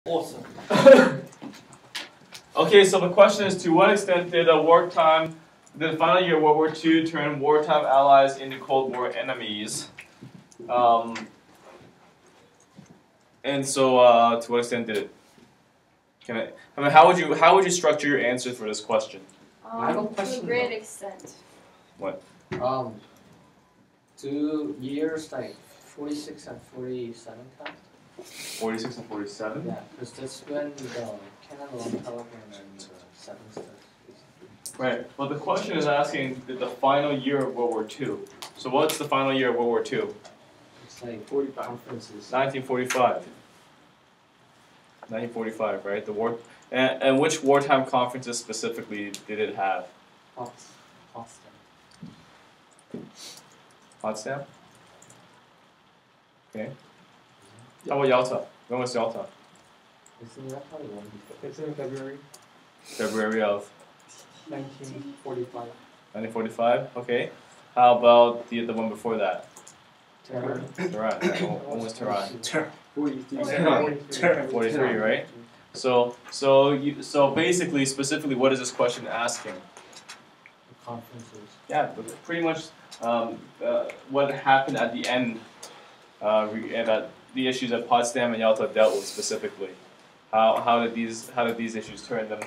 Awesome. Okay, so the question is, to what extent did the final year of World War II turn wartime allies into Cold War enemies? And so, to what extent did it? I mean, how would you structure your answers for this question? I have a question. To a great extent. What? 2 years like 46 and 47 time. 46 and 47? Yeah, because that's when the cannon long telephone and the 7 stuff. Right. Well, the question is asking the final year of World War II. So what's the final year of World War II? It's like 45 conferences. 1945. 1945, right? The war. And which wartime conferences specifically did it have? Potsdam. Potsdam? Okay. How about Yalta? When was Yalta? Isn't that probably one before? It's in February February of 1945. 1945? Okay. How about the one before that? Tehran. Tehran. When was Tehran? 43, 43, right? So basically, specifically, what is this question asking? The conferences. Yeah, but pretty much what happened at the end, and the issues that Potsdam and Yalta dealt with specifically. How did these issues turn them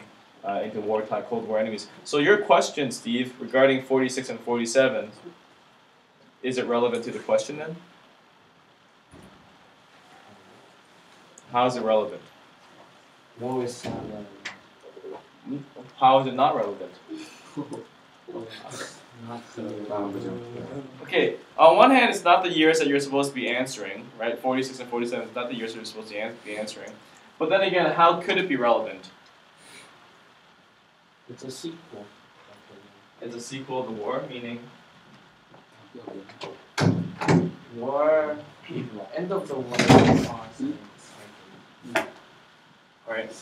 into wartime Cold War enemies? So your question, Steve, regarding 46 and 47, is it relevant to the question then? How is it relevant? No, it's not. How is it not relevant? Not Okay, on one hand, it's not the years that you're supposed to be answering, right? 46 and 47 is not the years that you're supposed to be answering. But then again, how could it be relevant? It's a sequel. It's a sequel of the war, meaning? War. End of the war. Alright,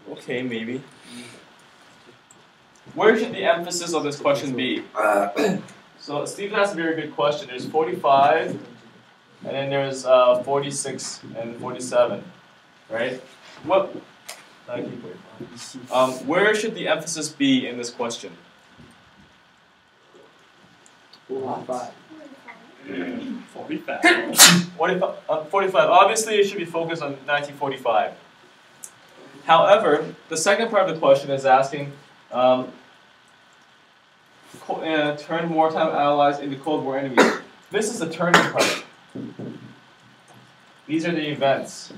okay, maybe. Where should the emphasis of this question be? So Steve asked a very good question. There's 45, and then there's 46 and 47, right? What? Where should the emphasis be in this question? 45. 45. Obviously, it should be focused on 1945. However, the second part of the question is asking, turn wartime allies into Cold War enemies. This is the turning part. These are the events.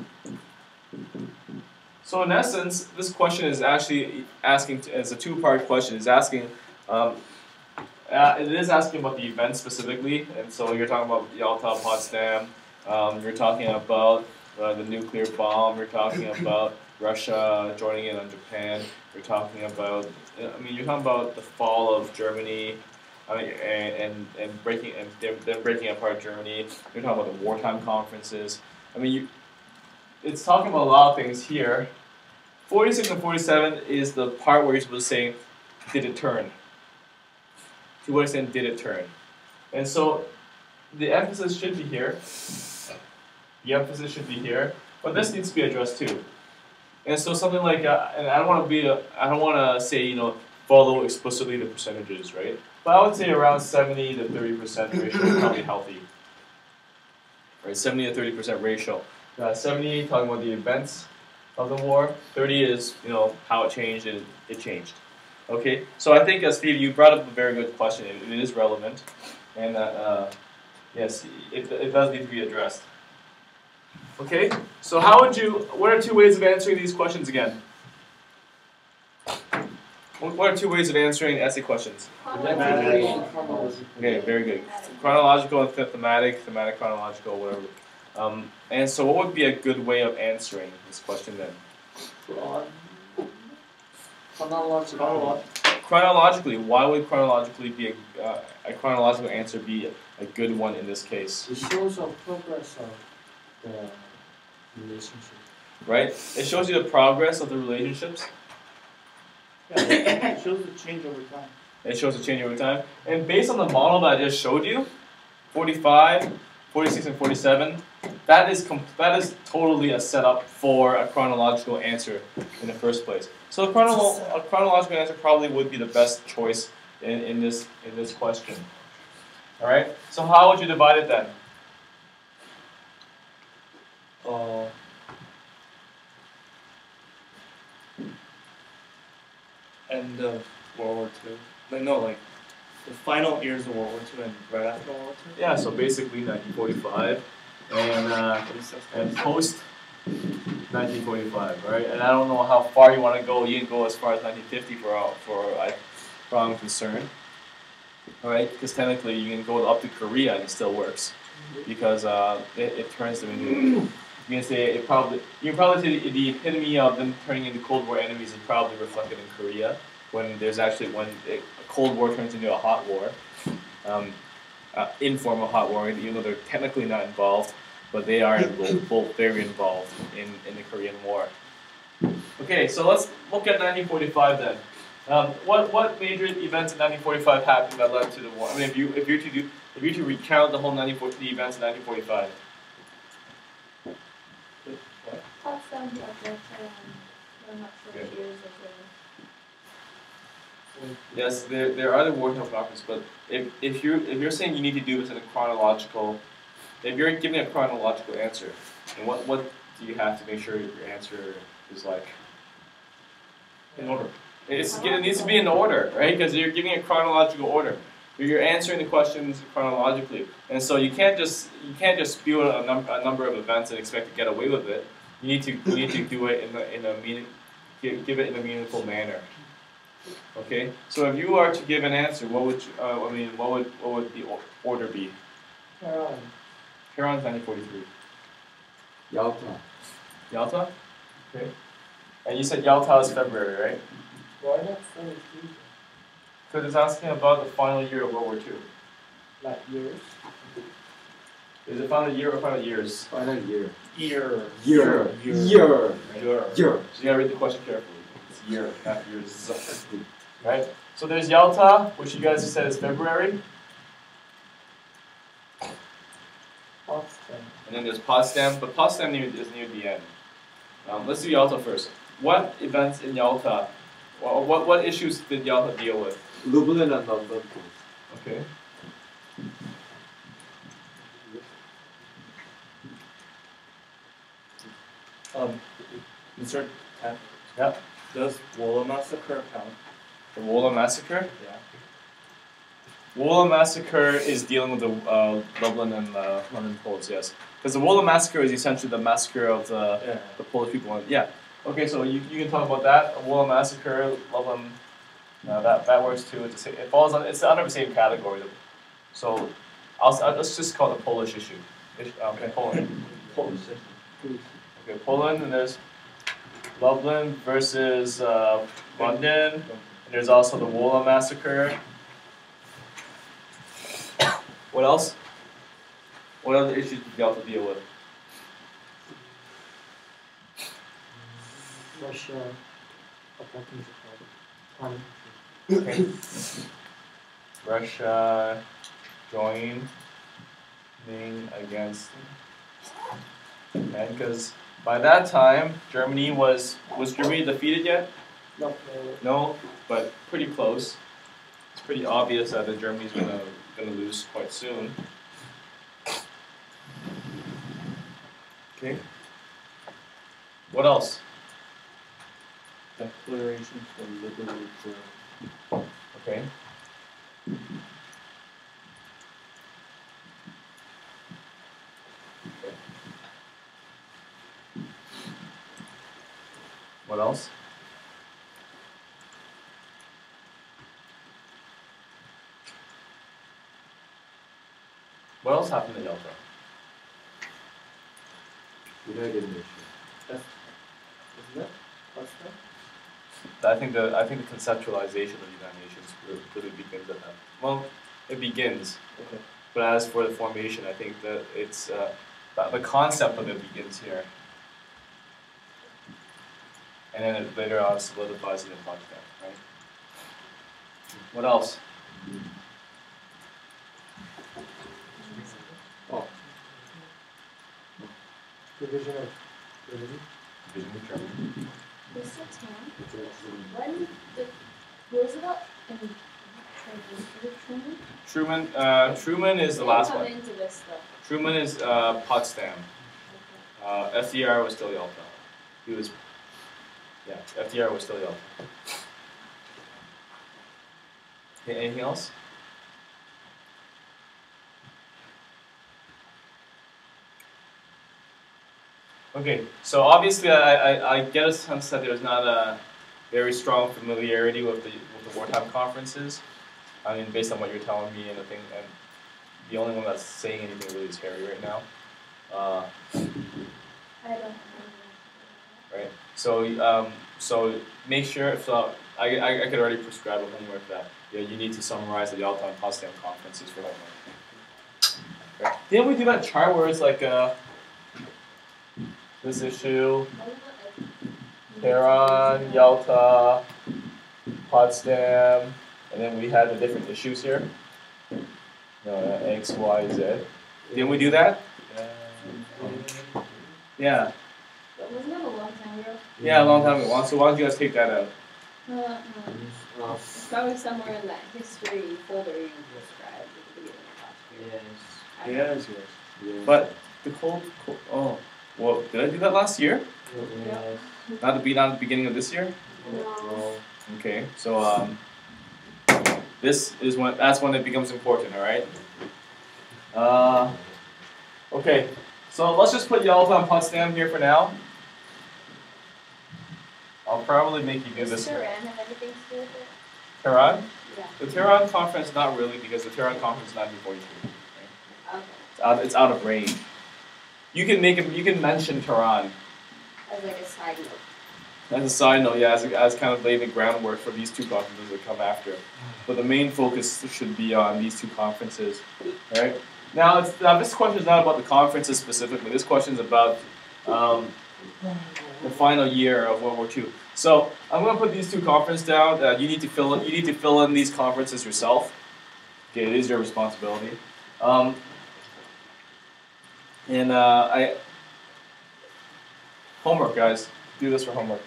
So in essence, this question is actually asking, it's a two-part question. It's asking, it is asking about the events specifically, and so you're talking about Yalta, Potsdam, you're talking about the nuclear bomb, you're talking about Russia joining in on Japan, you're talking about, you're talking about the fall of Germany, and breaking apart Germany. You're talking about the wartime conferences. It's talking about a lot of things here. 46 and 47 is the part where you're supposed to say, did it turn? To what extent did it turn? And so the emphasis should be here. The emphasis should be here, but this needs to be addressed too. And so something like, and I don't want to say, follow explicitly the percentages, right? But I would say around 70 to 30% ratio is probably healthy. Right, 70 to 30% ratio. 70 talking about the events of the war. 30 is, how it changed, and it changed. Okay, so I think, Steve, you brought up a very good question. It is relevant, and yes, it does need to be addressed. Okay, so what are two ways of answering these questions again? What are two ways of answering essay questions? Okay, very good. Chronological and thematic, chronological, whatever. And so what would be a good way of answering this question then? Chronologically, why would chronologically be a chronological answer be a good one in this case? It shows the progress of the relationship. Right? It shows you the progress of the relationships. Yeah, it shows the change over time. It shows the change over time. And based on the model that I just showed you, 45, 46 and 47, that is totally a setup for a chronological answer in the first place. So a chronological answer probably would be the best choice in this question. All right. So how would you divide it then? End of World War II. Like no, like the final years of World War II and right after World War II. Yeah. So basically 1945 and post 1945, right? And I don't know how far you want to go. You can go as far as 1950 for I'm concerned. All right, because technically you can go up to Korea and it still works, because it turns them into. You can say you can probably say the epitome of them turning into Cold War enemies is probably reflected in Korea, when a Cold War turns into a hot war, informal hot war, even though they're technically not involved, but they are both very involved in the Korean War. Okay, so let's look at 1945 then. What major events in 1945 happened that led to the war? I mean, if you were to recount the whole the events in 1945. Potsdam, Atlanta, I'm not sure what years as well. Yes, there are the Warsaw Conference, but if you're saying you need to do this in a chronological, if you're giving a chronological answer, then what do you have to make sure your answer is like In order. it needs to be in order, right? Because you're giving a chronological order. You're answering the questions chronologically, and so you can't just spew a number of events and expect to get away with it. You need to do it give it in a meaningful manner. Okay, so if you are to give an answer, what would the order be? Huron's 1943. Yalta. Yalta? Okay. And you said Yalta is February, right? Why not 43? Because it's asking about the final year of World War II. Like years? Is it final year or final years? Final year. Year. Year. Year. Year. Year. Year. So you gotta read the question carefully. It's year, not years. Right? So there's Yalta, which you guys said is February. Potsdam. And then there's Potsdam, but Potsdam is near the end. Let's do Yalta first. What events in Yalta? What issues did Yalta deal with? Lublin and London. Okay. Insert 10. Yeah. Does Wola Massacre count? The Wola Massacre? Yeah. Wola Massacre is dealing with the Lublin and London Poles, yes. Because the Wola Massacre is essentially the massacre of the Polish people. Yeah. Okay, so you can talk about that. Wola Massacre, Lublin, that works too. It's under the same category. So let's just call it the Polish issue. Poland. Polish. Okay, Poland, and there's Lublin versus London, and there's also the Wola Massacre. What else? What other issues did you have to deal with? Russia attacking Japan. Okay. Russia joining against, and because by that time Germany was Germany defeated yet? No. No, but pretty close. It's pretty obvious that Germany's gonna lose quite soon. Okay. What else? Declaration for Liberty. Okay. What else? What else happened in Yalta? United Nations. Isn't it? What's that? I think the conceptualization of the United Nations really begins at that. Well, it begins. Okay. But as for the formation, I think that it's the concept of it begins here, and then it later on solidifies in Potsdam, right? What else? Oh, Division of Germany. Division of Germany. Who's the town? When did Roosevelt and Truman? Truman is the last come one. into this though. Truman is Potsdam. FDR was still Yalta. He was, yeah, FDR was still Yalta. Okay, anything else? Okay, so obviously I get a sense that there's not a very strong familiarity with the wartime conferences. I mean, based on what you're telling me, and the only one that's saying anything really is Harry right now. I don't know. Right. So make sure. So I could already prescribe a homework that you need to summarize the Yalta and Potsdam conferences for homework. Right. Didn't we do that chart where it's like this issue, Tehran, Yalta, Potsdam, and then we had the different issues here. No, X, Y, Z. Didn't we do that? Yeah. But wasn't that a long time ago? Yeah, a long time ago. So why don't you guys take that out? It's probably somewhere in that history folder you described at the beginning of last year. Yes, yes. But the oh, well, did I do that last year? Yes. Not the beginning of this year? No. Okay, so this is that's when it becomes important, all right? Okay, so let's just put Yalta and Potsdam here for now. I'll probably make you do Does this. Tehran have anything to do with it? Tehran? Yeah. The Tehran conference, not really, because the Tehran conference is 1942. Right? Okay. It's out of range. You can mention Tehran. As like a side note. As a side note, yeah, as kind of laying the groundwork for these two conferences that come after. But the main focus should be on these two conferences, right? Now, this question is not about the conferences specifically. This question is about the final year of World War II. So I'm going to put these two conferences down. You need to fill in these conferences yourself. Okay, it is your responsibility. Homework, guys. Do this for homework.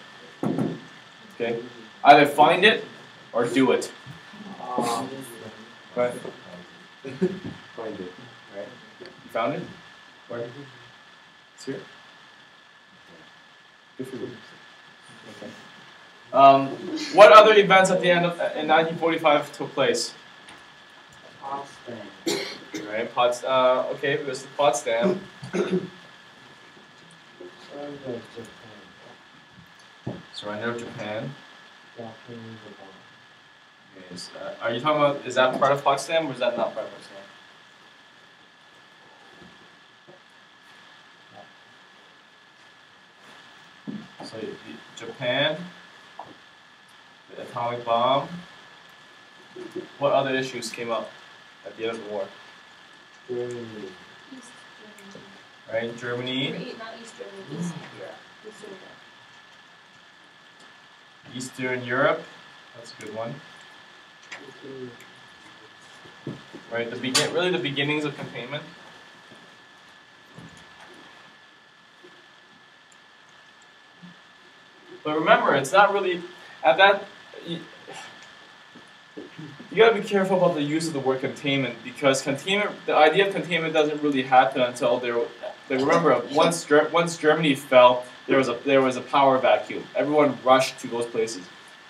Okay? Either find it or do it. Right? Find it. Right? You found it? Where? It's here? Good for you. Okay. What other events at the end in 1945 took place? Potsdam. Right? Okay, it was Potsdam. Surrender of Japan. Dropping the bomb. Okay, are you talking about, is that part of Potsdam or is that not part of Potsdam? So Japan, the atomic bomb. What other issues came up at the end of the war? Germany. East Germany. Right, Germany, Or not East Germany, East Europe. Eastern Europe. That's a good one. Right, really the beginnings of containment. But remember, it's not really at that. You gotta be careful about the use of the word containment because the idea of containment doesn't really happen until there. Like remember, once Germany fell, there was a power vacuum. Everyone rushed to those places.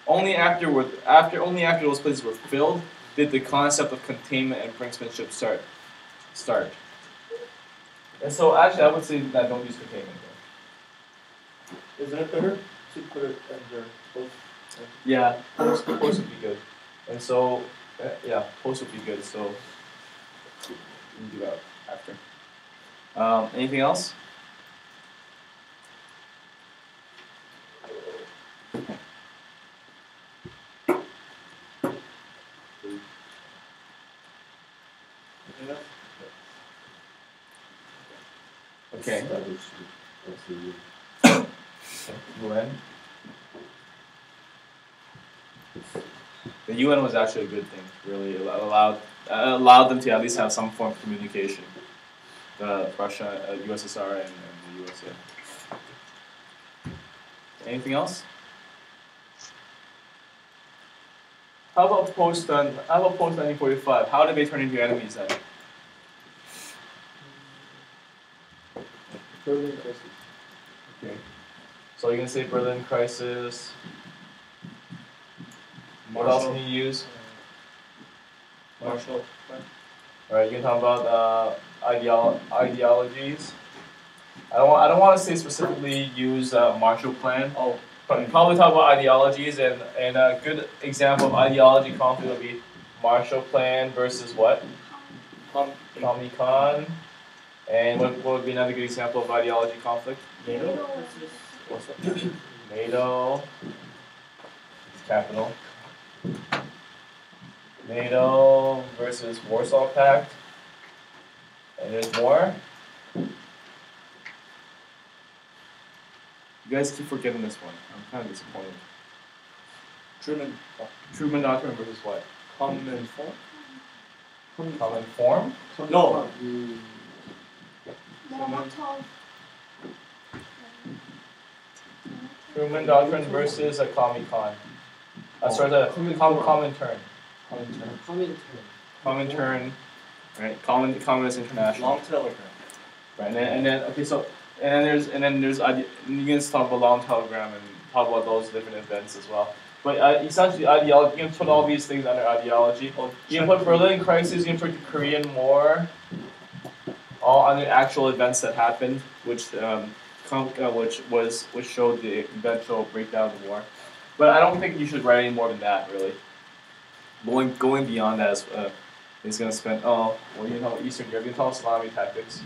Only after those places were filled did the concept of containment and brinksmanship start. And so actually, I would say that don't use containment. Isn't it better to put it under both? Yeah, post would be good. And so, yeah, post would be good. So we can do that after. Anything else? Okay. UN. The UN was actually a good thing. Really allowed them to at least have some form of communication. The Russia, USSR, and the US good. Anything else? How about post 1945? How did they turn into enemies then? Berlin crisis. Okay. So you're gonna say Berlin crisis. What else can you use? Marshall. Alright, you can talk about ideologies. I don't want to say specifically use Marshall Plan. Oh, But probably talk about ideologies, and a good example of ideology conflict would be Marshall Plan versus what? Comecon. And what would be another good example of ideology conflict? NATO versus what's that? NATO. Capital. NATO versus Warsaw Pact. And there's more. You guys keep forgetting this one. I'm kind of disappointed. Truman Doctrine versus what? Common form? Common Form? No. Truman Doctrine versus a Comecon. Sorry, the Comintern. Comintern. Right. Communist International. Long telegram. Right. And then okay, so and then there's you can talk about long telegram and talk about those different events as well. But essentially, ideology. You can put all these things under ideology. You can put Berlin crisis. You can put the Korean War. All under actual events that happened, which showed the eventual breakdown of the war. But I don't think you should write any more than that, really. Going beyond that is going to spend. Oh, well, you know, Eastern Europe. You can talk salami tactics.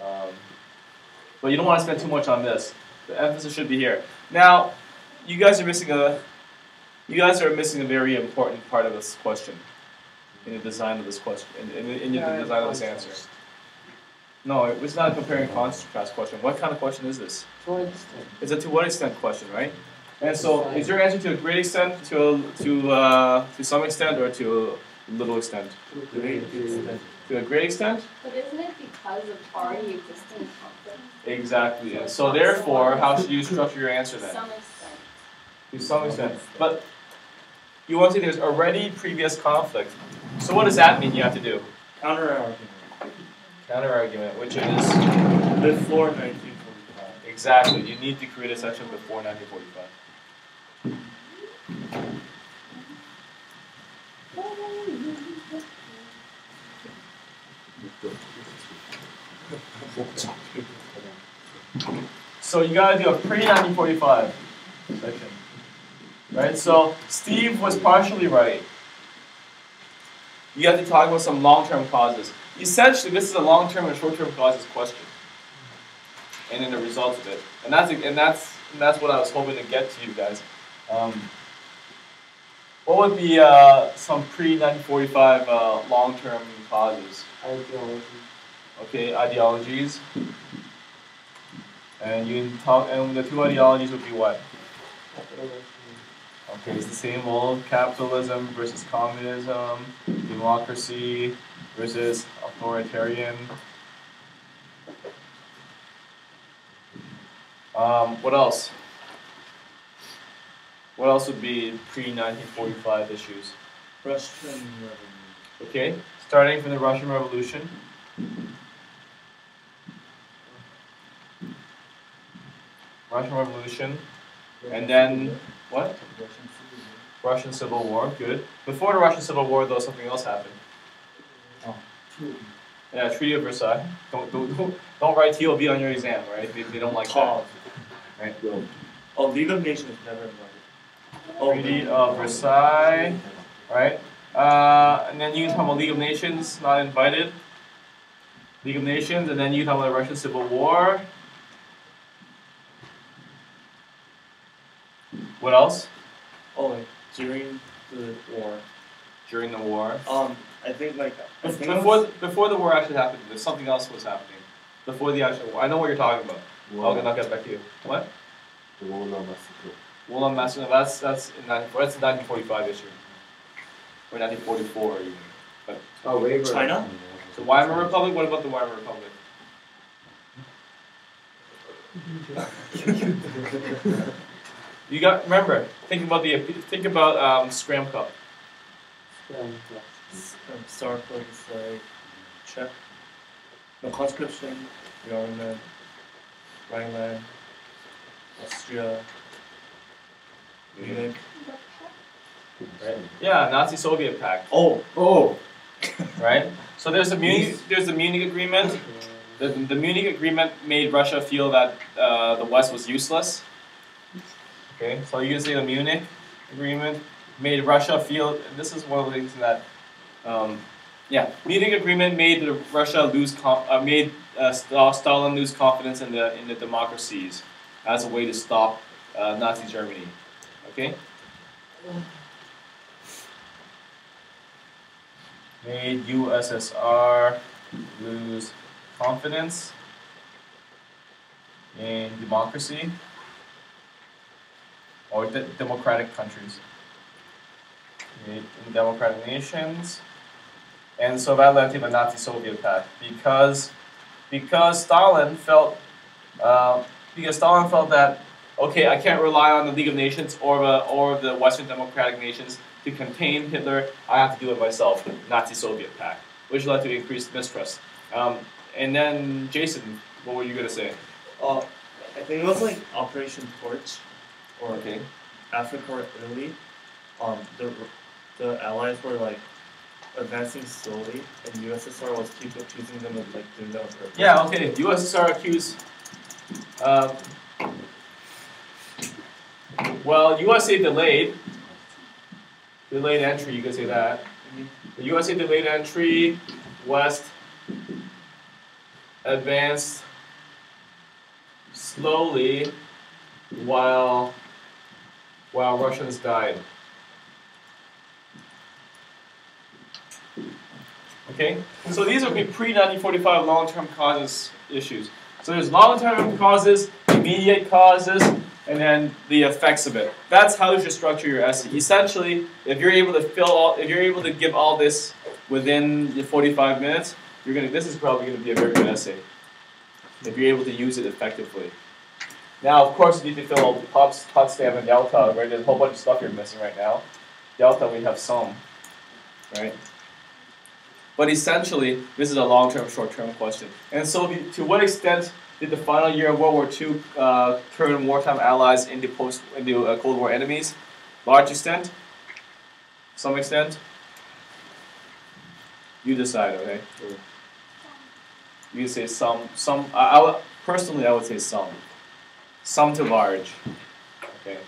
But you don't want to spend too much on this. The emphasis should be here. Now, you guys are missing a very important part of this question, in the design of this question, in the design of this answer. No, it's not a compare and contrast question. What kind of question is this? To what extent? It's a to what extent question, right? And so, is your answer to a great extent, to some extent, or to a little extent? To a great extent? But isn't it because of already existing conflict? Exactly. And so therefore, how should you structure your answer To then? some extent. To some extent. But you want to say there's already previous conflict. So what does that mean you have to do? Counter argument. Counter argument, which is Before 1945. exactly. You need to create a section before 1945. So you gotta do a pre-1945 section, right? So Steve was partially right. You have to talk about some long-term causes. Essentially, this is a long-term and short-term causes question, and then the results of it. And that's what I was hoping to get to you guys. What would be some pre-1945 long-term causes? Ideology. Okay, ideologies. And you can talk, and the two ideologies would be what? Okay, it's the same old capitalism versus communism, democracy versus authoritarian. What else? What else would be pre-1945 issues? Russian Revolution. Okay, starting from the Russian Revolution. Russian Revolution, and then what? Russian Civil War. Good. Before the Russian Civil War, though, something else happened. Yeah, Treaty of Versailles. Don't write TOB on your exam, right? They don't like that. Right. Oh, League of Nations never invited. Treaty of Versailles, right? And then you can talk about League of Nations, not invited. League of Nations, and then you can talk about the Russian Civil War. What else? Oh, like during the war. During the war. I think like Before the war actually happened, there's something else was happening. Before the actual war. I know what you're talking about. I'll get back to you. What? The Wallah Massacre. Wallah Massacre. That's in 1945 issue. Or 1944 even. But China? the Weimar Republic. What about the Weimar Republic? You got remember. Think about Scram Cup. Historically, it's like Czech, no conscription, government, Rhineland, Austria, Munich. Right? Yeah, Nazi-Soviet pact. Oh, Right. So there's the Munich Agreement. The Munich Agreement made Russia feel that the West was useless. Okay, so you can say the Munich Agreement made Russia feel. This is one of the things that, Munich Agreement made Russia Stalin lose confidence in the democracies as a way to stop Nazi Germany. Okay. Made USSR lose confidence in democracy or democratic countries, in democratic nations, and so that led to the Nazi-Soviet pact because Stalin felt that okay, I can't rely on the League of Nations or the Western democratic nations to contain Hitler. I have to do it myself. Nazi-Soviet pact, which led to increased mistrust. And then, Jason, what were you gonna say? I think it was like Operation Torch, or Okay. Africa or Italy. The Allies were like advancing slowly, and USSR was keep accusing them of like doing that on purpose. Yeah. Okay. USSR accused. Well, USA delayed entry. You could say that. The USA delayed entry. West advanced slowly while Russians died. Okay, so these would be pre-1945 long-term causes issues. So there's long-term causes, immediate causes, and then the effects of it. That's how you should structure your essay. Essentially, if you're able to give all this within the 45 minutes, this is probably going to be a very good essay. If you're able to use it effectively. Now, of course, you need to fill out Potsdam and Yalta, right? There's a whole bunch of stuff you're missing right now. Yalta, we have some, right? But essentially, this is a long-term, short-term question. And so, to what extent did the final year of World War II turn wartime allies into Cold War enemies? Large extent? Some extent? You decide, okay? You can say some. Personally, I would say some. Some to large. Okay.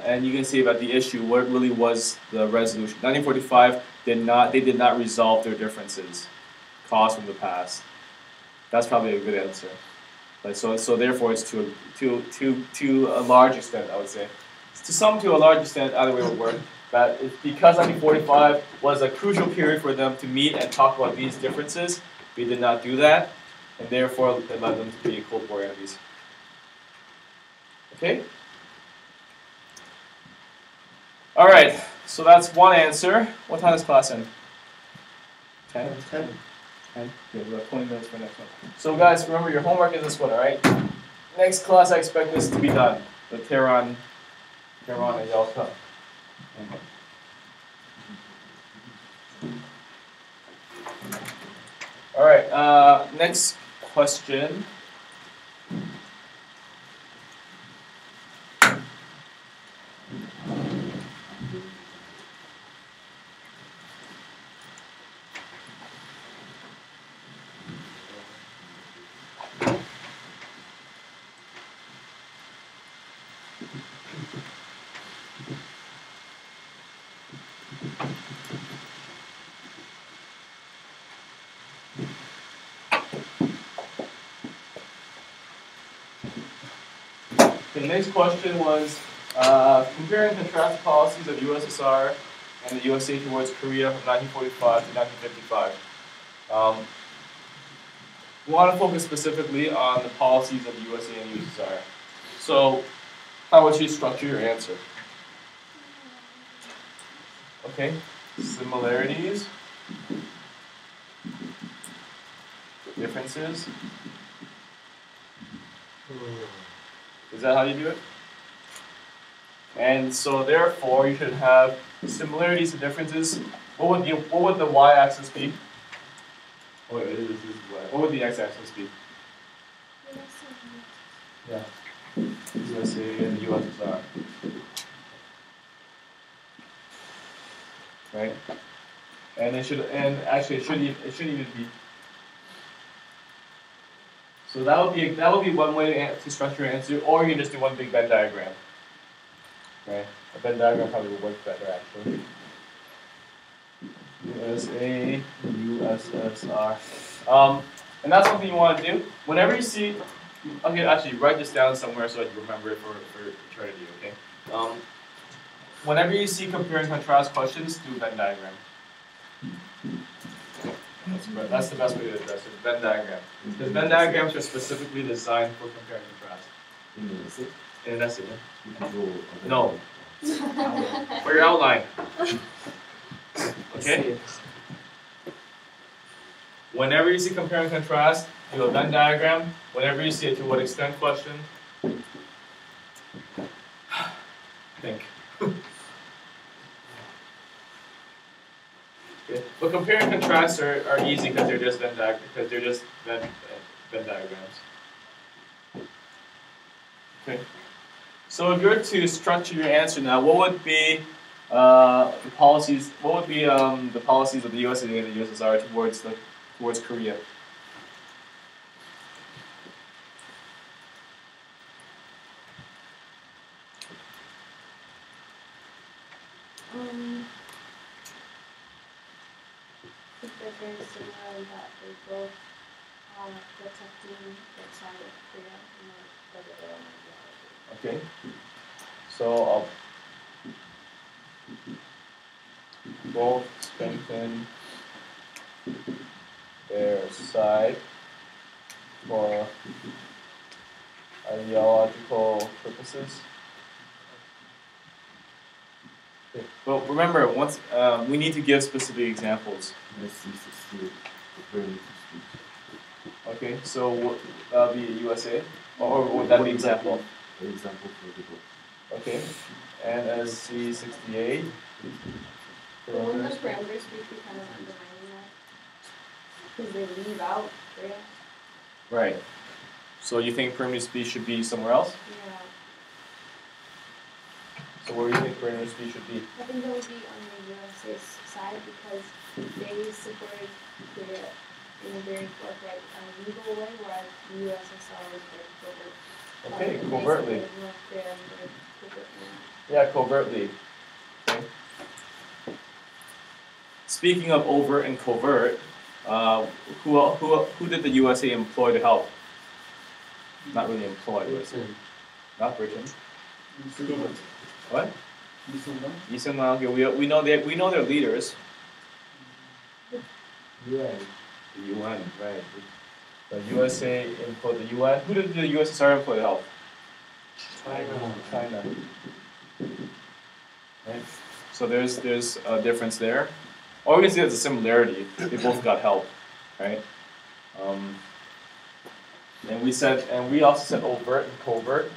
And you can see about the issue, what really was the resolution. 1945 they did not resolve their differences caused from the past. That's probably a good answer. But so therefore it's to a large extent, I would say. To a large extent, either way would work. But because 1945 was a crucial period for them to meet and talk about these differences, they did not do that, and therefore it led them to be Cold War enemies. Okay? All right, so that's one answer. What time is class end? 10? 10. Okay, we have 20 minutes for next one. So guys, remember your homework is this one, all right? Next class, I expect this to be done. The Tehran and Yalta. All right, next question. The next question was compare and contrast the policies of USSR and the USA towards Korea from 1945 to 1955. We want to focus specifically on the policies of the USA and USSR. So, how would you structure your answer? Okay, similarities differences. Is that how you do it? And so therefore you should have similarities and differences. What would the y-axis be? Oh, wait, this is y. What would the x-axis be? Yeah. USA and the USSR. Right? And it should, and actually it shouldn't even be. So that would be one way to structure an answer, or you can just do one big Venn diagram. Right? A Venn diagram probably would work better actually. USA, USSR. And that's something you want to do. Whenever you see, okay, actually write this down somewhere so that you remember it for eternity, okay? Whenever you see compare and contrast questions, do Venn diagram. That's the best way to address it, Venn diagram. Because Venn diagrams are specifically designed for compare and contrast. In an essay, yeah? No. For your outline. Okay? Whenever you see compare and contrast, do a Venn diagram. Whenever you see a to what extent question, think. Okay. But compare and contrast are easy because they're just Venn diagrams. Okay. So if you're to structure your answer now, what would be the policies? What would be the policies of the USA and the USSR towards Korea? I think they're very similar in that they both are protecting the side of Korea for their own ideology. Okay. So both strengthen their side for ideological purposes. Okay. But remember, once we need to give specific examples. Okay, so that would be USA, or would that be example? Example for the book. Okay, and as C68. But wouldn't the parameters be kind of undermining that? Because they leave out Korea. Right. So you think perimeter speed should be somewhere else? Yeah. So where do you think perimeter speed should be? I think that would be on the USA's side because they supported Korea in a very forthright legal way, whereas the USSR was very covert. Okay, They covertly. supported North Korea in a very covert manner. Yeah, covertly. Okay. Speaking of overt and covert, who did the USA employ to help? Not really employ, but not Britain. What? Eastern Lao. Okay, we know their leaders. Yeah. The UN, right? The USA employed the UN. Who did the USSR employ to help? China. Right. So there's a difference there. Or we can see there's a similarity. They both got help, right? And we also said overt and covert.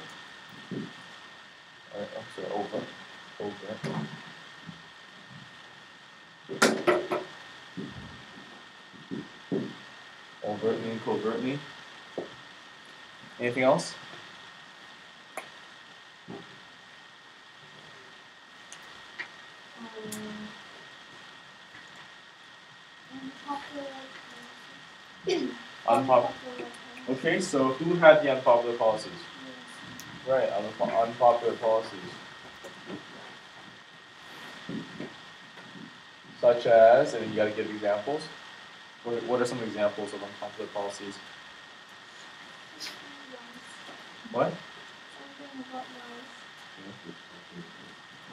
Alright, I'm sorry, overt. Overtly and covertly. Anything else? Unpopular. Okay, so who had the unpopular policies? Right, unpopular policies. Such as, and you got to give examples. What are some examples of unpopular policies? What? Something about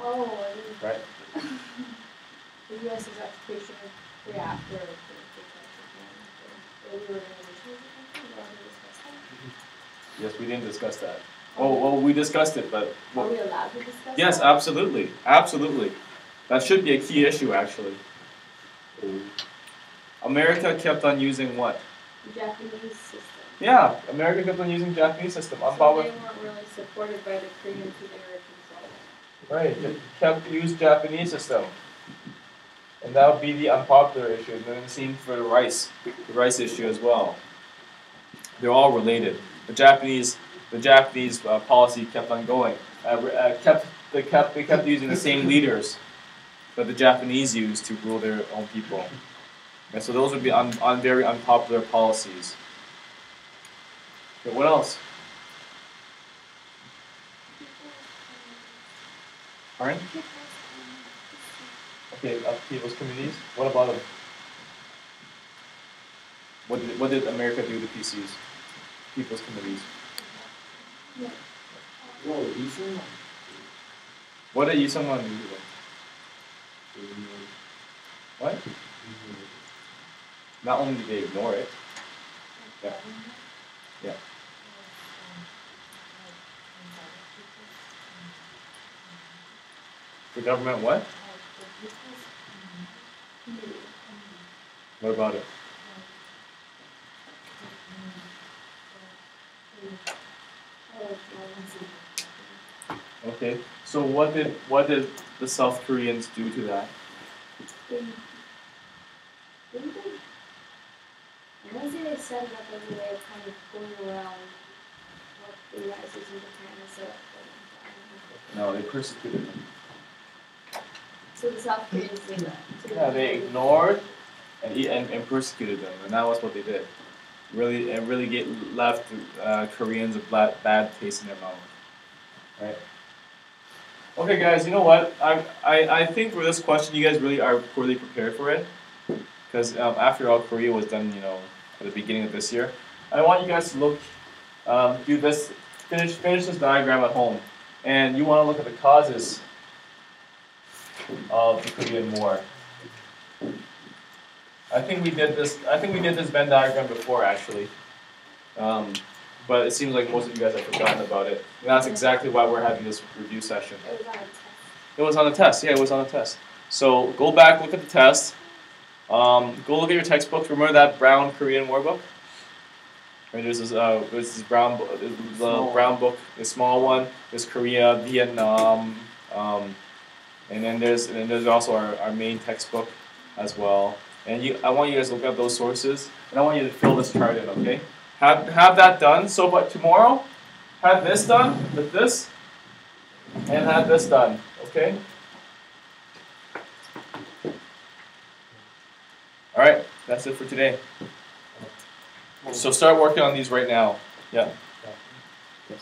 Oh, Right. the U.S.'s occupation of Korea after the Yes, we didn't discuss that. Oh, well, we discussed it, but Are we allowed to discuss yes, that? absolutely, absolutely. That should be a key issue, actually. America kept on using what? the Japanese system. Yeah, America kept on using Japanese system. So Unpopular. they weren't really supported by the Koreans who they were controlling. Right, they kept use Japanese system. And that would be the unpopular issue. And then the same for the rice issue as well. They're all related. The Japanese policy kept on going. They kept using the same leaders that the Japanese used to rule their own people. And so those would be very unpopular policies. Okay, what else? Pardon? Okay, people's communities. What about them? What did America do to PCs? People's communities. Well, recently, What did someone do to them? What? Not only did they ignore it. Yeah. Yeah. The government what? What about it? Okay. So what did the South Koreans do to that? I want to say they set it up as a way of kind of going around what the United States and Japan had set up for them. No, they persecuted them. So the South Koreans did that. Yeah, they ignored and persecuted them, and that was what they did. Really left Koreans a bad taste in their mouth. Right. Okay, guys. You know what? I think for this question, you guys really are poorly prepared for it, because after all, Korea was done. At the beginning of this year. I want you guys to look, do this, finish this diagram at home, and you want to look at the causes of the Korean War. I think we did this Venn diagram before, actually, but it seems like most of you guys have forgotten about it. And that's exactly why we're having this review session. It was on a test. Yeah, it was on a test. So go back, look at the test. Go look at your textbooks. Remember that brown Korean War book? Right, there's this brown book, the small one. There's Korea, Vietnam, and then there's also our main textbook as well. And I want you guys to look at those sources, and I want you to fill this chart in. Okay, have that done. So, but tomorrow, have this done with this, and have this done. Okay. All right, that's it for today. So start working on these right now. Yeah. Yes.